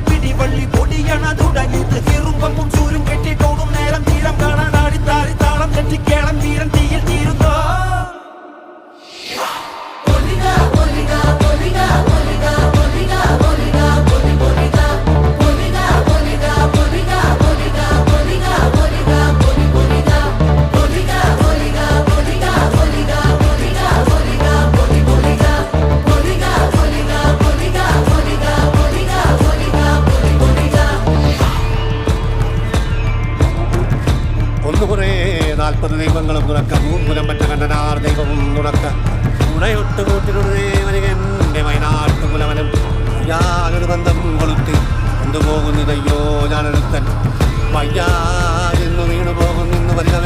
പിടിവള്ളി പൊടിയണ തുടങ്ങിത് ഇരുമ്പും ചൂരും കെട്ടിട്ടോടും നേരം തീരം കാണാൻ ആടിത്താറി താളം തെറ്റിക്കേളം തീരം തീയിൽ തീരുന്നോ കുറേ 40 ദൈവങ്ങളും തുറക്ക മൂർമുലം പറ്റ കണ്ടനാർ ദൈവവും തുറക്ക ഉണയൊട്ട് കൂട്ടിനുടേ വരികെ വയനാട്ടുകുലവനും ഞാനൊരു ബന്ധം കൊളുത്തി കൊണ്ടുപോകുന്നതയ്യോ ഞാനൊരുത്തൻ വയ്യാ എന്ന് വീണു പോകുന്നു വരിക